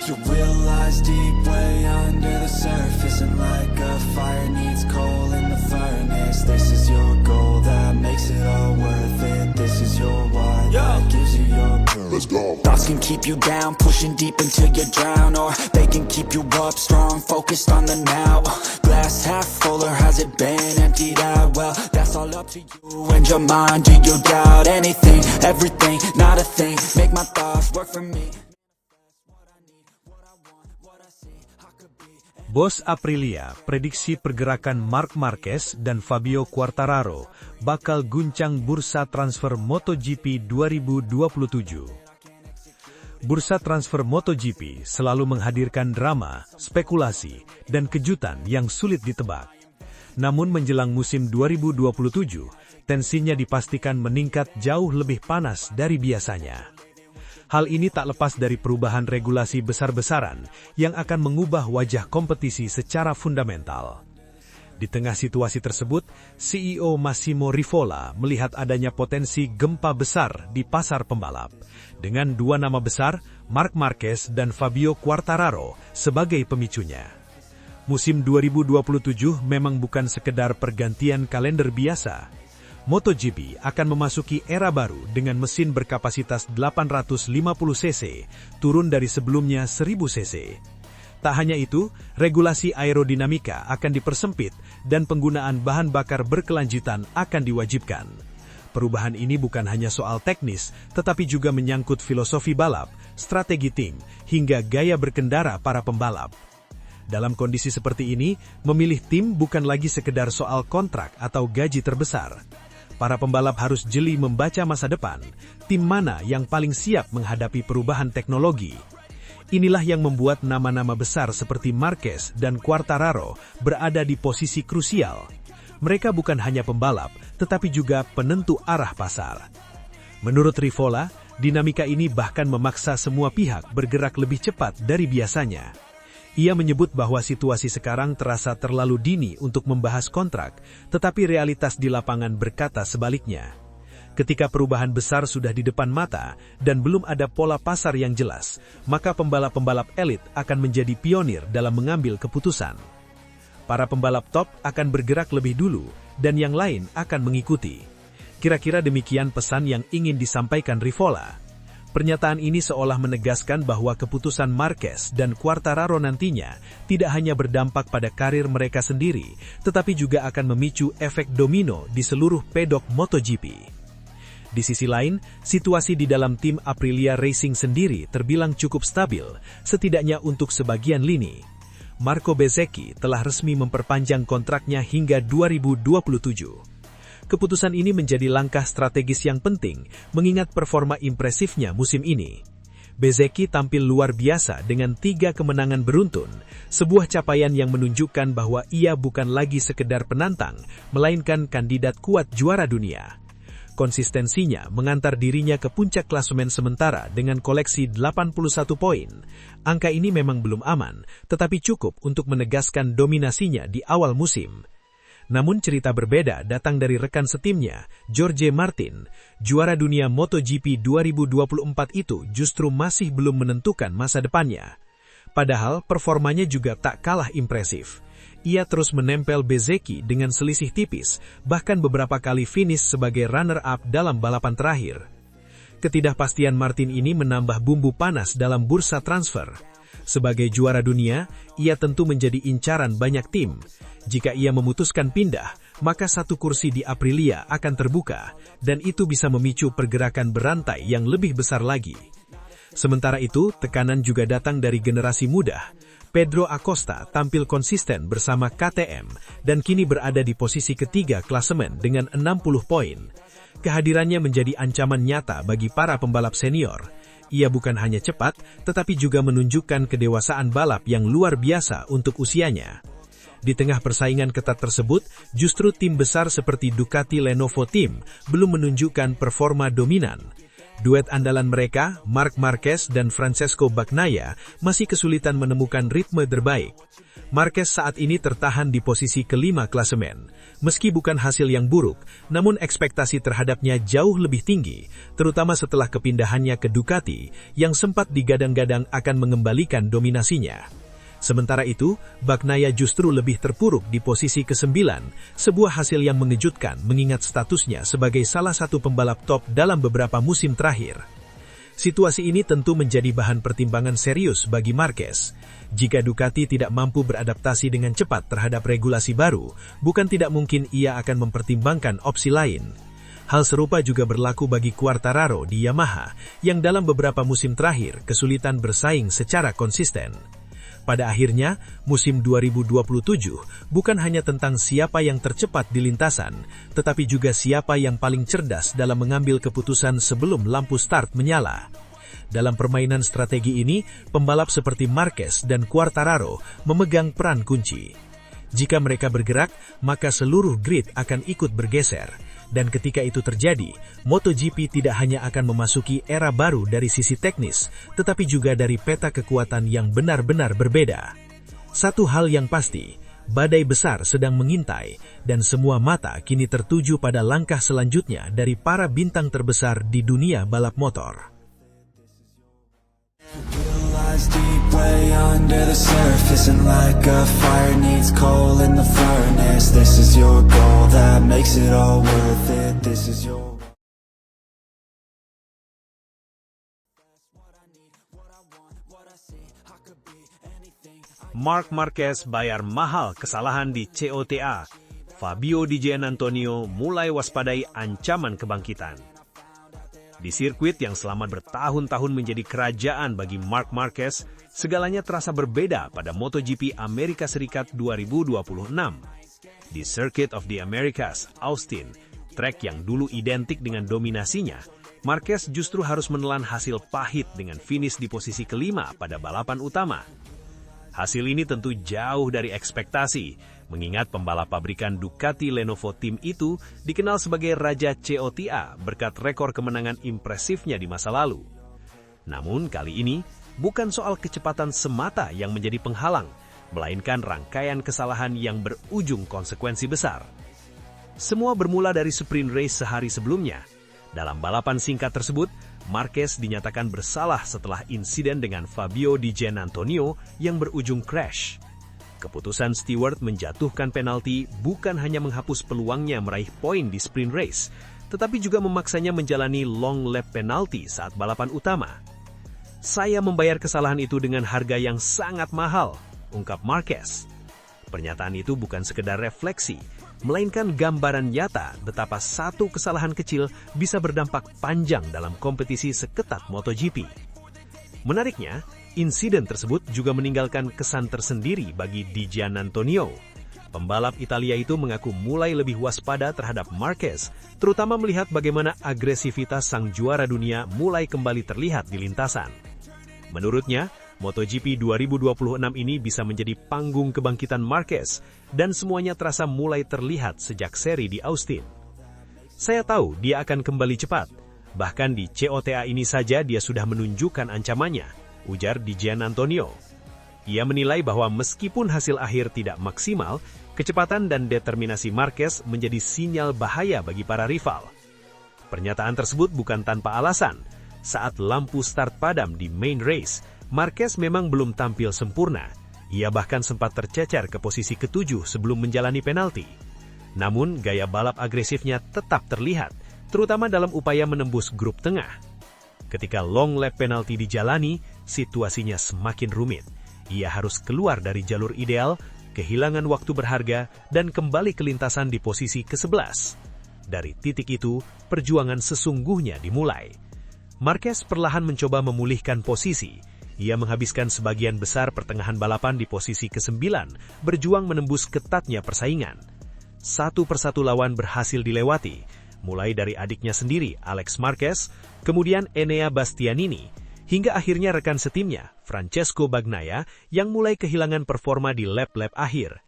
You realize deep way under the surface, and like a fire needs coal in the furnace. This is your goal that makes it all worth it. This is your why that gives you your purpose. Let's go. Thoughts can keep you down, pushing deep until you drown, or they can keep you up strong, focused on the now. Glass half full, or has it been emptied out? Well, that's all up to you and your mind. Do you doubt anything, everything, not a thing? Make my thoughts work for me. Bos Aprilia prediksi pergerakan Marc Marquez dan Fabio Quartararo bakal guncang bursa transfer MotoGP 2027. Bursa transfer MotoGP selalu menghadirkan drama, spekulasi, dan kejutan yang sulit ditebak. Namun menjelang musim 2027, tensinya dipastikan meningkat jauh lebih panas dari biasanya. Hal ini tak lepas dari perubahan regulasi besar-besaran yang akan mengubah wajah kompetisi secara fundamental. Di tengah situasi tersebut, CEO Massimo Rivola melihat adanya potensi gempa besar di pasar pembalap, dengan dua nama besar, Marc Marquez dan Fabio Quartararo, sebagai pemicunya. Musim 2027 memang bukan sekedar pergantian kalender biasa. MotoGP akan memasuki era baru dengan mesin berkapasitas 850 cc, turun dari sebelumnya 1000 cc. Tak hanya itu, regulasi aerodinamika akan dipersempit dan penggunaan bahan bakar berkelanjutan akan diwajibkan. Perubahan ini bukan hanya soal teknis, tetapi juga menyangkut filosofi balap, strategi tim, hingga gaya berkendara para pembalap. Dalam kondisi seperti ini, memilih tim bukan lagi sekedar soal kontrak atau gaji terbesar. Para pembalap harus jeli membaca masa depan, tim mana yang paling siap menghadapi perubahan teknologi. Inilah yang membuat nama-nama besar seperti Marquez dan Quartararo berada di posisi krusial. Mereka bukan hanya pembalap, tetapi juga penentu arah pasar. Menurut Rivola, dinamika ini bahkan memaksa semua pihak bergerak lebih cepat dari biasanya. Ia menyebut bahwa situasi sekarang terasa terlalu dini untuk membahas kontrak, tetapi realitas di lapangan berkata sebaliknya. Ketika perubahan besar sudah di depan mata dan belum ada pola pasar yang jelas, maka pembalap-pembalap elit akan menjadi pionir dalam mengambil keputusan. Para pembalap top akan bergerak lebih dulu, dan yang lain akan mengikuti. Kira-kira demikian pesan yang ingin disampaikan Rivola. Pernyataan ini seolah menegaskan bahwa keputusan Marquez dan Quartararo nantinya tidak hanya berdampak pada karir mereka sendiri, tetapi juga akan memicu efek domino di seluruh pedok MotoGP. Di sisi lain, situasi di dalam tim Aprilia Racing sendiri terbilang cukup stabil, setidaknya untuk sebagian lini. Marco Bezzecchi telah resmi memperpanjang kontraknya hingga 2027. Keputusan ini menjadi langkah strategis yang penting, mengingat performa impresifnya musim ini. Bezzecchi tampil luar biasa dengan 3 kemenangan beruntun, sebuah capaian yang menunjukkan bahwa ia bukan lagi sekedar penantang, melainkan kandidat kuat juara dunia. Konsistensinya mengantar dirinya ke puncak klasemen sementara dengan koleksi 81 poin. Angka ini memang belum aman, tetapi cukup untuk menegaskan dominasinya di awal musim. Namun cerita berbeda datang dari rekan setimnya, Jorge Martin. Juara dunia MotoGP 2024 itu justru masih belum menentukan masa depannya. Padahal performanya juga tak kalah impresif. Ia terus menempel Bezzecchi dengan selisih tipis, bahkan beberapa kali finish sebagai runner-up dalam balapan terakhir. Ketidakpastian Martin ini menambah bumbu panas dalam bursa transfer. Sebagai juara dunia, ia tentu menjadi incaran banyak tim. Jika ia memutuskan pindah, maka satu kursi di Aprilia akan terbuka, dan itu bisa memicu pergerakan berantai yang lebih besar lagi. Sementara itu, tekanan juga datang dari generasi muda. Pedro Acosta tampil konsisten bersama KTM, dan kini berada di posisi ketiga klasemen dengan 60 poin. Kehadirannya menjadi ancaman nyata bagi para pembalap senior. Ia bukan hanya cepat, tetapi juga menunjukkan kedewasaan balap yang luar biasa untuk usianya. Di tengah persaingan ketat tersebut, justru tim besar seperti Ducati Lenovo Team belum menunjukkan performa dominan. Duet andalan mereka, Marc Marquez dan Francesco Bagnaia, masih kesulitan menemukan ritme terbaik. Marquez saat ini tertahan di posisi kelima klasemen. Meski bukan hasil yang buruk, namun ekspektasi terhadapnya jauh lebih tinggi, terutama setelah kepindahannya ke Ducati, yang sempat digadang-gadang akan mengembalikan dominasinya. Sementara itu, Bagnaia justru lebih terpuruk di posisi ke-9, sebuah hasil yang mengejutkan mengingat statusnya sebagai salah satu pembalap top dalam beberapa musim terakhir. Situasi ini tentu menjadi bahan pertimbangan serius bagi Marquez. Jika Ducati tidak mampu beradaptasi dengan cepat terhadap regulasi baru, bukan tidak mungkin ia akan mempertimbangkan opsi lain. Hal serupa juga berlaku bagi Quartararo di Yamaha, yang dalam beberapa musim terakhir kesulitan bersaing secara konsisten. Pada akhirnya, musim 2027 bukan hanya tentang siapa yang tercepat di lintasan, tetapi juga siapa yang paling cerdas dalam mengambil keputusan sebelum lampu start menyala. Dalam permainan strategi ini, pembalap seperti Marquez dan Quartararo memegang peran kunci. Jika mereka bergerak, maka seluruh grid akan ikut bergeser. Dan ketika itu terjadi, MotoGP tidak hanya akan memasuki era baru dari sisi teknis, tetapi juga dari peta kekuatan yang benar-benar berbeda. Satu hal yang pasti, badai besar sedang mengintai, dan semua mata kini tertuju pada langkah selanjutnya dari para bintang terbesar di dunia balap motor. Deep way under the surface, and like a fire needs coal in the furnace. This is your goal that makes it all worth it. This is your Marc Marquez bayar mahal kesalahan di COTA. Fabio Di Giannantonio mulai waspadai ancaman kebangkitan. Di sirkuit yang selama bertahun-tahun menjadi kerajaan bagi Marc Marquez, segalanya terasa berbeda pada MotoGP Amerika Serikat 2026. Di Circuit of the Americas, Austin, trek yang dulu identik dengan dominasinya, Marquez justru harus menelan hasil pahit dengan finish di posisi kelima pada balapan utama. Hasil ini tentu jauh dari ekspektasi, mengingat pembalap pabrikan Ducati Lenovo Team itu dikenal sebagai Raja COTA berkat rekor kemenangan impresifnya di masa lalu. Namun kali ini, bukan soal kecepatan semata yang menjadi penghalang, melainkan rangkaian kesalahan yang berujung konsekuensi besar. Semua bermula dari sprint race sehari sebelumnya. Dalam balapan singkat tersebut, Marquez dinyatakan bersalah setelah insiden dengan Fabio Di Giannantonio yang berujung crash. Keputusan steward menjatuhkan penalti bukan hanya menghapus peluangnya meraih poin di sprint race, tetapi juga memaksanya menjalani long lap penalti saat balapan utama. "Saya membayar kesalahan itu dengan harga yang sangat mahal," ungkap Marquez. Pernyataan itu bukan sekedar refleksi, melainkan gambaran nyata betapa satu kesalahan kecil bisa berdampak panjang dalam kompetisi seketat MotoGP. Menariknya, insiden tersebut juga meninggalkan kesan tersendiri bagi Di Giannantonio. Pembalap Italia itu mengaku mulai lebih waspada terhadap Marquez, terutama melihat bagaimana agresivitas sang juara dunia mulai kembali terlihat di lintasan. Menurutnya, MotoGP 2026 ini bisa menjadi panggung kebangkitan Marquez, dan semuanya terasa mulai terlihat sejak seri di Austin. "Saya tahu dia akan kembali cepat, bahkan di COTA ini saja dia sudah menunjukkan ancamannya," ujar Di Giannantonio. Ia menilai bahwa meskipun hasil akhir tidak maksimal, kecepatan dan determinasi Marquez menjadi sinyal bahaya bagi para rival. Pernyataan tersebut bukan tanpa alasan. Saat lampu start padam di main race, Marquez memang belum tampil sempurna. Ia bahkan sempat tercecer ke posisi ke-7 sebelum menjalani penalti. Namun, gaya balap agresifnya tetap terlihat, terutama dalam upaya menembus grup tengah. Ketika long lap penalti dijalani, situasinya semakin rumit. Ia harus keluar dari jalur ideal, kehilangan waktu berharga, dan kembali ke lintasan di posisi ke-11. Dari titik itu, perjuangan sesungguhnya dimulai. Marquez perlahan mencoba memulihkan posisi. Ia menghabiskan sebagian besar pertengahan balapan di posisi ke-9, berjuang menembus ketatnya persaingan. Satu persatu lawan berhasil dilewati, mulai dari adiknya sendiri, Alex Marquez, kemudian Enea Bastianini, hingga akhirnya rekan setimnya, Francesco Bagnaia, yang mulai kehilangan performa di lap-lap akhir.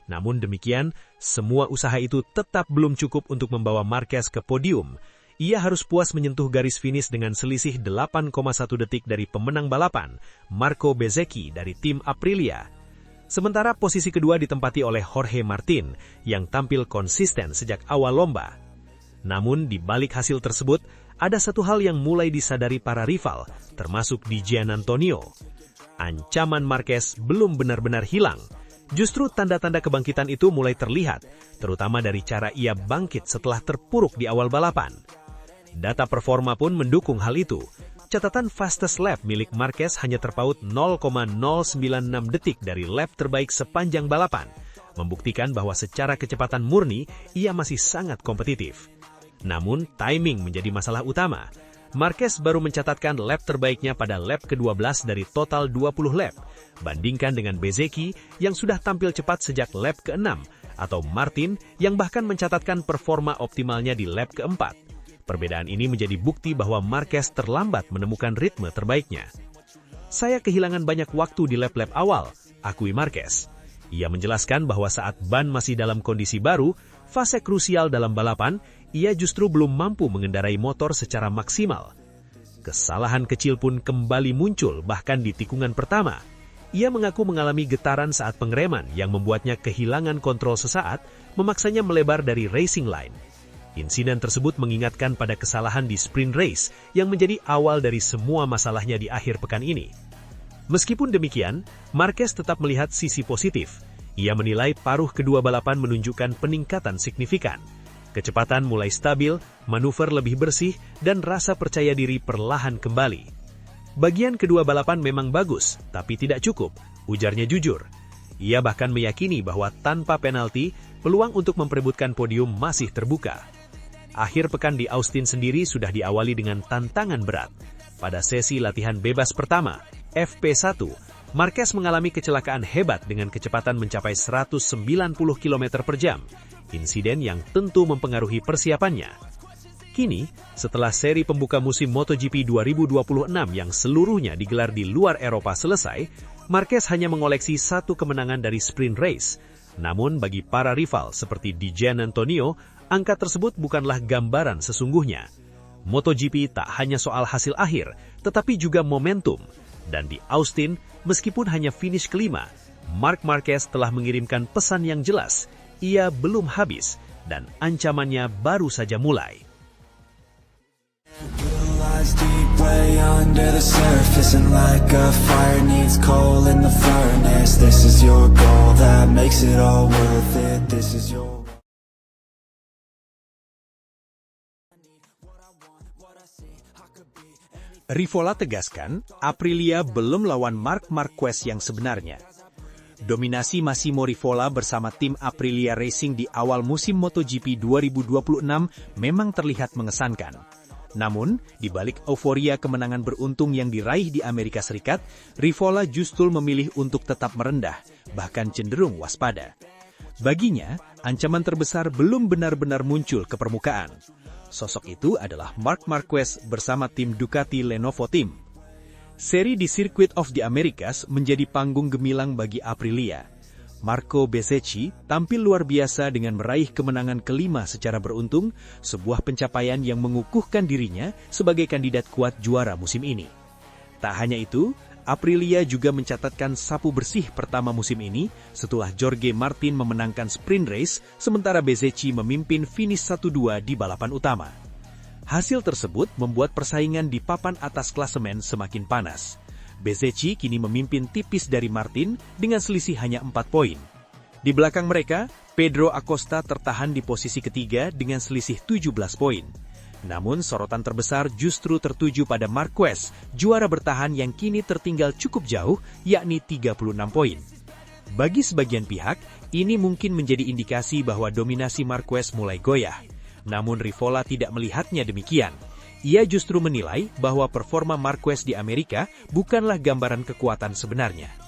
Namun demikian, semua usaha itu tetap belum cukup untuk membawa Marquez ke podium. ia harus puas menyentuh garis finish dengan selisih 8,1 detik dari pemenang balapan, Marco Bezzecchi dari tim Aprilia. Sementara posisi kedua ditempati oleh Jorge Martin yang tampil konsisten sejak awal lomba. Namun di balik hasil tersebut, ada satu hal yang mulai disadari para rival, termasuk di Giannantonio. Ancaman Marquez belum benar-benar hilang. Justru tanda-tanda kebangkitan itu mulai terlihat, terutama dari cara ia bangkit setelah terpuruk di awal balapan. Data performa pun mendukung hal itu. Catatan fastest lap milik Marquez hanya terpaut 0,096 detik dari lap terbaik sepanjang balapan, membuktikan bahwa secara kecepatan murni ia masih sangat kompetitif. Namun, timing menjadi masalah utama. Marquez baru mencatatkan lap terbaiknya pada lap ke-12 dari total 20 lap, bandingkan dengan Bezzecchi yang sudah tampil cepat sejak lap ke-6, atau Martin yang bahkan mencatatkan performa optimalnya di lap ke-4. Perbedaan ini menjadi bukti bahwa Marquez terlambat menemukan ritme terbaiknya. Saya kehilangan banyak waktu di lap-lap awal, akui Marquez. Ia menjelaskan bahwa saat ban masih dalam kondisi baru, fase krusial dalam balapan, ia justru belum mampu mengendarai motor secara maksimal. Kesalahan kecil pun kembali muncul bahkan di tikungan pertama. Ia mengaku mengalami getaran saat pengereman yang membuatnya kehilangan kontrol sesaat, memaksanya melebar dari racing line. Insiden tersebut mengingatkan pada kesalahan di sprint race yang menjadi awal dari semua masalahnya di akhir pekan ini. Meskipun demikian, Marquez tetap melihat sisi positif. Ia menilai paruh kedua balapan menunjukkan peningkatan signifikan. Kecepatan mulai stabil, manuver lebih bersih, dan rasa percaya diri perlahan kembali. Bagian kedua balapan memang bagus, tapi tidak cukup, ujarnya jujur. Ia bahkan meyakini bahwa tanpa penalti, peluang untuk memperebutkan podium masih terbuka. Akhir pekan di Austin sendiri sudah diawali dengan tantangan berat. Pada sesi latihan bebas pertama, FP1, Marquez mengalami kecelakaan hebat dengan kecepatan mencapai 190 km per jam, insiden yang tentu mempengaruhi persiapannya. Kini, setelah seri pembuka musim MotoGP 2026 yang seluruhnya digelar di luar Eropa selesai, Marquez hanya mengoleksi satu kemenangan dari sprint race. Namun bagi para rival seperti Di Giannantonio, angka tersebut bukanlah gambaran sesungguhnya. MotoGP tak hanya soal hasil akhir, tetapi juga momentum. Dan di Austin, meskipun hanya finish kelima, Marc Marquez telah mengirimkan pesan yang jelas. Ia belum habis, dan ancamannya baru saja mulai. Deep way under the surface, and like a fire needs coal in the furnace. This is your goal that makes it all worth it. This is your Rivola tegaskan, Aprilia belum lawan Marc Marquez yang sebenarnya. Dominasi Massimo Rivola bersama tim Aprilia Racing di awal musim MotoGP 2026 memang terlihat mengesankan. Namun, di balik euforia kemenangan beruntung yang diraih di Amerika Serikat, Rivola justru memilih untuk tetap merendah, bahkan cenderung waspada. Baginya, ancaman terbesar belum benar-benar muncul ke permukaan. Sosok itu adalah Marc Marquez bersama tim Ducati Lenovo Team. Seri di Circuit of the Americas menjadi panggung gemilang bagi Aprilia. Marco Bezzecchi tampil luar biasa dengan meraih kemenangan kelima secara beruntun, sebuah pencapaian yang mengukuhkan dirinya sebagai kandidat kuat juara musim ini. Tak hanya itu, Aprilia juga mencatatkan sapu bersih pertama musim ini setelah Jorge Martin memenangkan sprint race, sementara Bezzecchi memimpin finish 1-2 di balapan utama. Hasil tersebut membuat persaingan di papan atas klasemen semakin panas. Bezzecchi kini memimpin tipis dari Martin dengan selisih hanya 4 poin. Di belakang mereka, Pedro Acosta tertahan di posisi ketiga dengan selisih 17 poin. Namun sorotan terbesar justru tertuju pada Marquez, juara bertahan yang kini tertinggal cukup jauh, yakni 36 poin. Bagi sebagian pihak, ini mungkin menjadi indikasi bahwa dominasi Marquez mulai goyah. Namun Rivola tidak melihatnya demikian. Ia justru menilai bahwa performa Marquez di Amerika bukanlah gambaran kekuatan sebenarnya.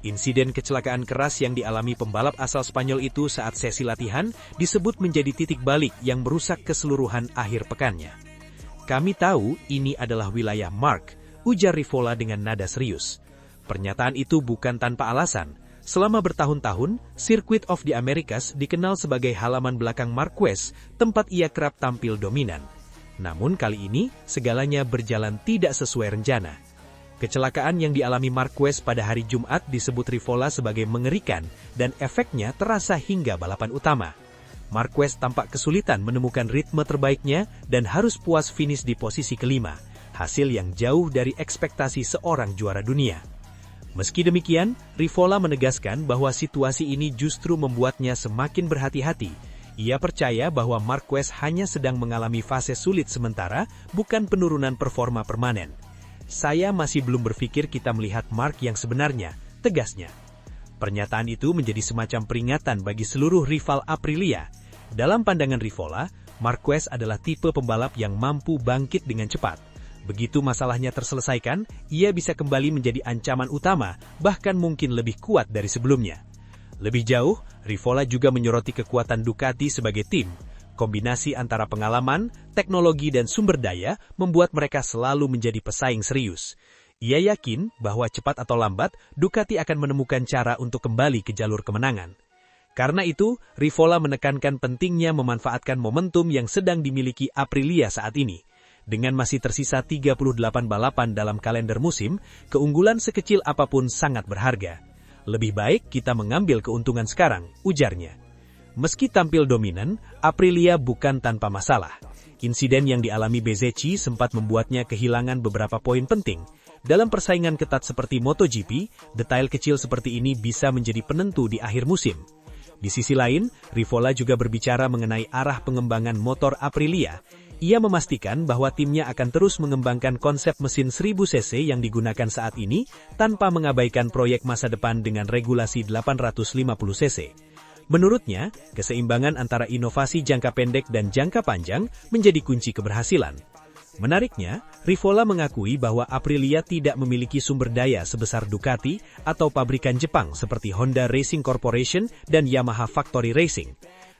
Insiden kecelakaan keras yang dialami pembalap asal Spanyol itu saat sesi latihan disebut menjadi titik balik yang merusak keseluruhan akhir pekannya. Kami tahu ini adalah wilayah Marc, ujar Rivola dengan nada serius. Pernyataan itu bukan tanpa alasan. Selama bertahun-tahun, Circuit of the Americas dikenal sebagai halaman belakang Marquez, tempat ia kerap tampil dominan. Namun kali ini, segalanya berjalan tidak sesuai rencana. Kecelakaan yang dialami Marquez pada hari Jumat disebut Rivola sebagai mengerikan dan efeknya terasa hingga balapan utama. Marquez tampak kesulitan menemukan ritme terbaiknya dan harus puas finish di posisi kelima, hasil yang jauh dari ekspektasi seorang juara dunia. Meski demikian, Rivola menegaskan bahwa situasi ini justru membuatnya semakin berhati-hati. Ia percaya bahwa Marquez hanya sedang mengalami fase sulit sementara, bukan penurunan performa permanen. Saya masih belum berpikir kita melihat Mark yang sebenarnya, tegasnya. Pernyataan itu menjadi semacam peringatan bagi seluruh rival Aprilia. Dalam pandangan Rivola, Marquez adalah tipe pembalap yang mampu bangkit dengan cepat. Begitu masalahnya terselesaikan, ia bisa kembali menjadi ancaman utama, bahkan mungkin lebih kuat dari sebelumnya. Lebih jauh, Rivola juga menyoroti kekuatan Ducati sebagai tim. Kombinasi antara pengalaman, teknologi dan sumber daya membuat mereka selalu menjadi pesaing serius. Ia yakin bahwa cepat atau lambat, Ducati akan menemukan cara untuk kembali ke jalur kemenangan. Karena itu, Rivola menekankan pentingnya memanfaatkan momentum yang sedang dimiliki Aprilia saat ini. Dengan masih tersisa 38 balapan dalam kalender musim, keunggulan sekecil apapun sangat berharga. Lebih baik kita mengambil keuntungan sekarang, ujarnya. Meski tampil dominan, Aprilia bukan tanpa masalah. Insiden yang dialami Bezzecchi sempat membuatnya kehilangan beberapa poin penting. Dalam persaingan ketat seperti MotoGP, detail kecil seperti ini bisa menjadi penentu di akhir musim. Di sisi lain, Rivola juga berbicara mengenai arah pengembangan motor Aprilia. Ia memastikan bahwa timnya akan terus mengembangkan konsep mesin 1000 cc yang digunakan saat ini, tanpa mengabaikan proyek masa depan dengan regulasi 850 cc. Menurutnya, keseimbangan antara inovasi jangka pendek dan jangka panjang menjadi kunci keberhasilan. Menariknya, Rivola mengakui bahwa Aprilia tidak memiliki sumber daya sebesar Ducati atau pabrikan Jepang seperti Honda Racing Corporation dan Yamaha Factory Racing.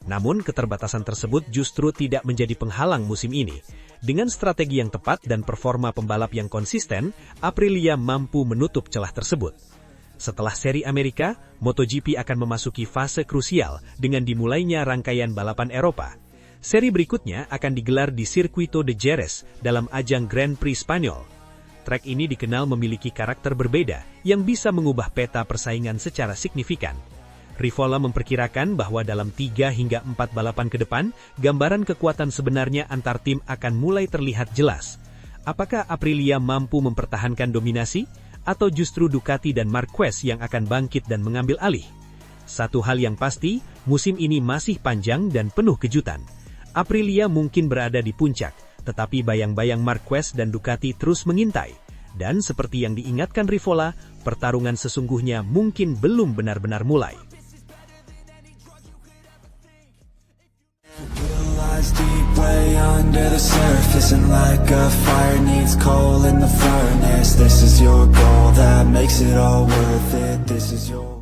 Namun, keterbatasan tersebut justru tidak menjadi penghalang musim ini. Dengan strategi yang tepat dan performa pembalap yang konsisten, Aprilia mampu menutup celah tersebut. Setelah seri Amerika, MotoGP akan memasuki fase krusial dengan dimulainya rangkaian balapan Eropa. Seri berikutnya akan digelar di Circuito de Jerez dalam ajang Grand Prix Spanyol. Trek ini dikenal memiliki karakter berbeda yang bisa mengubah peta persaingan secara signifikan. Rivola memperkirakan bahwa dalam 3 hingga 4 balapan ke depan, gambaran kekuatan sebenarnya antar tim akan mulai terlihat jelas. Apakah Aprilia mampu mempertahankan dominasi? Atau justru Ducati dan Marquez yang akan bangkit dan mengambil alih? Satu hal yang pasti, musim ini masih panjang dan penuh kejutan. Aprilia mungkin berada di puncak, tetapi bayang-bayang Marquez dan Ducati terus mengintai. Dan seperti yang diingatkan Rivola, pertarungan sesungguhnya mungkin belum benar-benar mulai. Deep way under the surface, and like a fire needs coal in the furnace. This is your goal that makes it all worth it. This is your